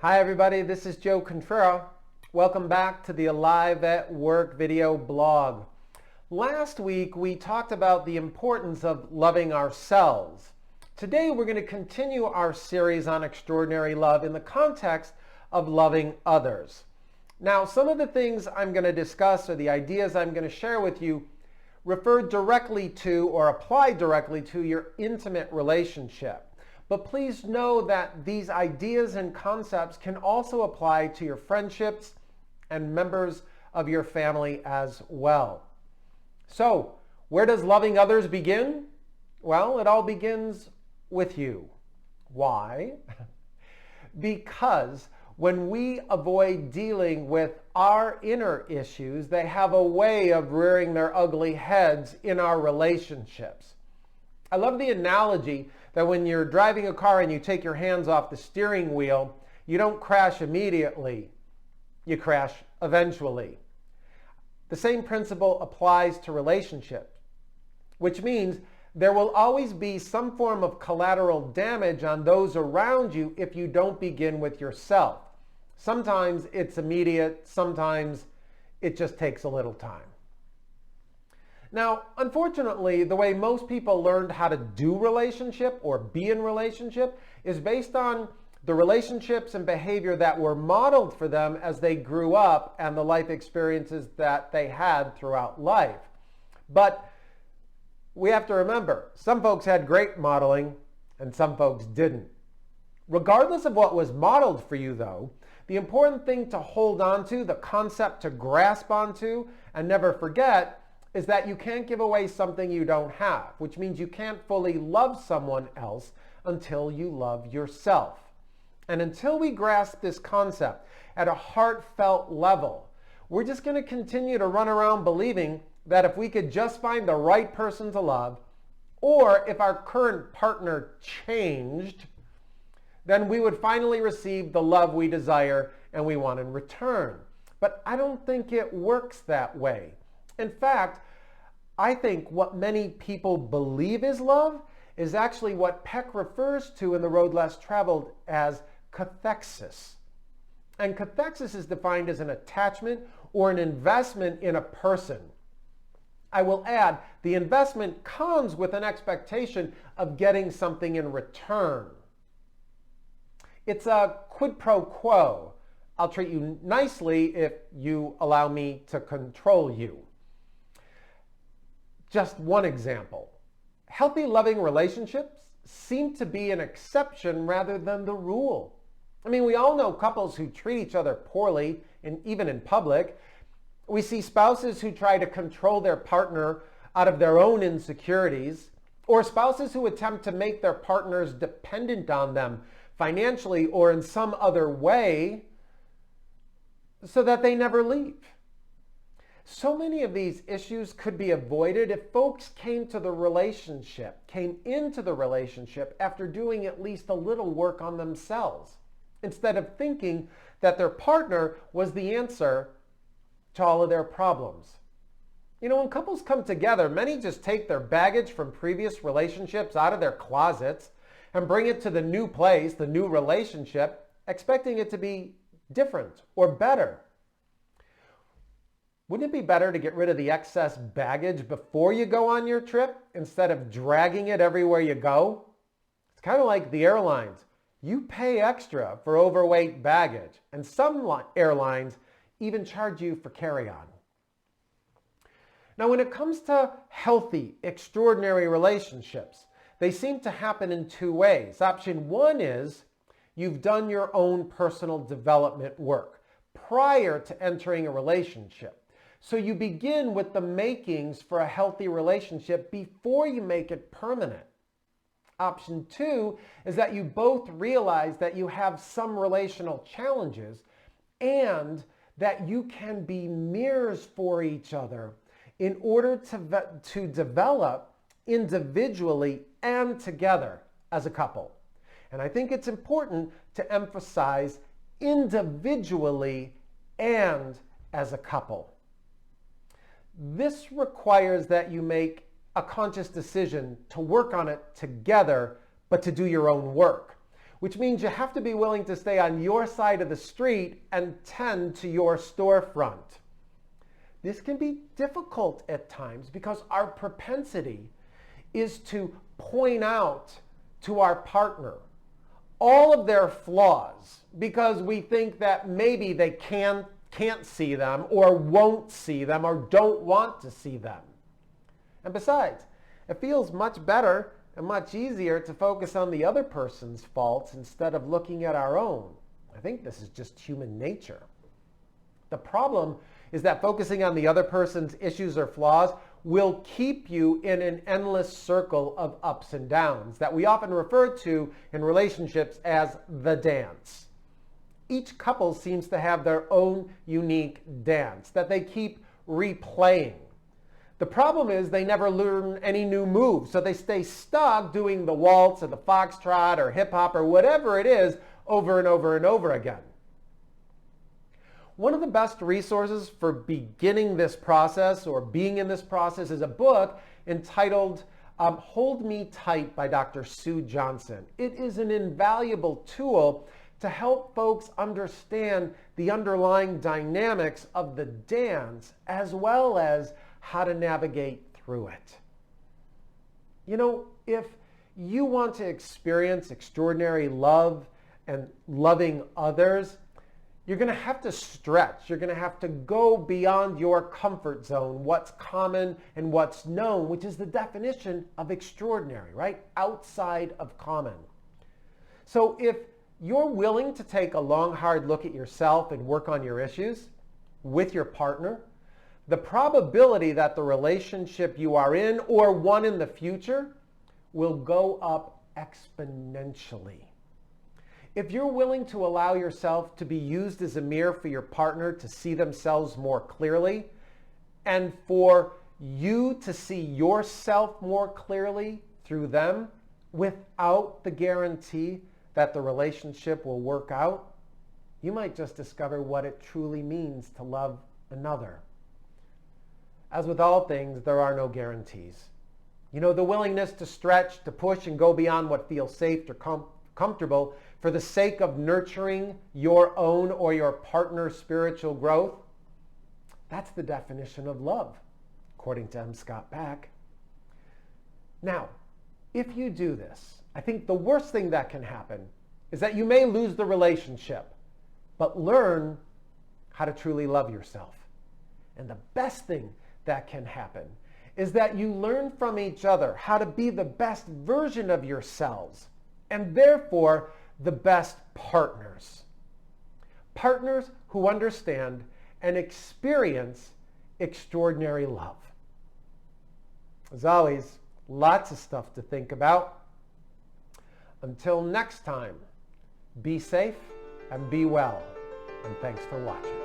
Hi everybody, this is Joe Contrera. Welcome back to the Alive at Work video blog. Last week we talked about the importance of loving ourselves. Today we're going to continue our series on extraordinary love in the context of loving others. Now, some of the things I'm going to discuss or the ideas I'm going to share with you refer directly to or apply directly to your intimate relationship. But please know that these ideas and concepts can also apply to your friendships and members of your family as well. So, where does loving others begin? Well, it all begins with you. Why? Because when we avoid dealing with our inner issues, they have a way of rearing their ugly heads in our relationships. I love the analogy that when you're driving a car and you take your hands off the steering wheel, you don't crash immediately, you crash eventually. The same principle applies to relationships, which means there will always be some form of collateral damage on those around you if you don't begin with yourself. Sometimes it's immediate, sometimes it just takes a little time. Now, unfortunately, the way most people learned how to do relationship or be in relationship is based on the relationships and behavior that were modeled for them as they grew up and the life experiences that they had throughout life. But we have to remember, some folks had great modeling and some folks didn't. Regardless of what was modeled for you, though, the important thing to hold on to, the concept to grasp onto and never forget, is that you can't give away something you don't have, which means you can't fully love someone else until you love yourself. And until we grasp this concept at a heartfelt level, we're just going to continue to run around believing that if we could just find the right person to love, or if our current partner changed, then we would finally receive the love we desire and we want in return. But I don't think it works that way. In fact, I think what many people believe is love is actually what Peck refers to in The Road Less Traveled as cathexis. And cathexis is defined as an attachment or an investment in a person. I will add, the investment comes with an expectation of getting something in return. It's a quid pro quo. I'll treat you nicely if you allow me to control you. Just one example. Healthy, loving relationships seem to be an exception rather than the rule. I mean, we all know couples who treat each other poorly, even in public. We see spouses who try to control their partner out of their own insecurities, or spouses who attempt to make their partners dependent on them financially or in some other way so that they never leave. So many of these issues could be avoided if folks came into the relationship after doing at least a little work on themselves, instead of thinking that their partner was the answer to all of their problems. You know, when couples come together, many just take their baggage from previous relationships out of their closets and bring it to the new place, the new relationship, expecting it to be different or better. Wouldn't it be better to get rid of the excess baggage before you go on your trip instead of dragging it everywhere you go? It's kind of like the airlines. You pay extra for overweight baggage, and some airlines even charge you for carry-on. Now, when it comes to healthy, extraordinary relationships, they seem to happen in two ways. Option one is you've done your own personal development work prior to entering a relationship. So you begin with the makings for a healthy relationship before you make it permanent. Option two is that you both realize that you have some relational challenges and that you can be mirrors for each other in order to develop individually and together as a couple. And I think it's important to emphasize individually and as a couple. This requires that you make a conscious decision to work on it together, but to do your own work. which means you have to be willing to stay on your side of the street and tend to your storefront. This can be difficult at times because our propensity is to point out to our partner all of their flaws because we think that maybe they can't see them or won't see them or don't want to see them. And besides, it feels much better and much easier to focus on the other person's faults instead of looking at our own. I think this is just human nature. The problem is that focusing on the other person's issues or flaws will keep you in an endless circle of ups and downs that we often refer to in relationships as the dance. Each couple seems to have their own unique dance that they keep replaying. The problem is they never learn any new moves, so they stay stuck doing the waltz or the foxtrot or hip hop or whatever it is over and over and over again. One of the best resources for beginning this process or being in this process is a book entitled Hold Me Tight by Dr. Sue Johnson. It is an invaluable tool to help folks understand the underlying dynamics of the dance as well as how to navigate through it. You know, if you want to experience extraordinary love and loving others, you're going to have to stretch. You're going to have to go beyond your comfort zone, what's common and what's known, which is the definition of extraordinary, right? Outside of common. So if you're willing to take a long, hard look at yourself and work on your issues with your partner, the probability that the relationship you are in or one in the future will go up exponentially. If you're willing to allow yourself to be used as a mirror for your partner to see themselves more clearly, and for you to see yourself more clearly through them without the guarantee that the relationship will work out, you might just discover what it truly means to love another. As with all things, there are no guarantees. You know, the willingness to stretch, to push, and go beyond what feels safe or comfortable for the sake of nurturing your own or your partner's spiritual growth, that's the definition of love, according to M. Scott Peck. Now, if you do this, I think the worst thing that can happen is that you may lose the relationship, but learn how to truly love yourself. And the best thing that can happen is that you learn from each other how to be the best version of yourselves, and therefore the best partners. Partners who understand and experience extraordinary love. As always, lots of stuff to think about. Until next time, be safe and be well, and thanks for watching.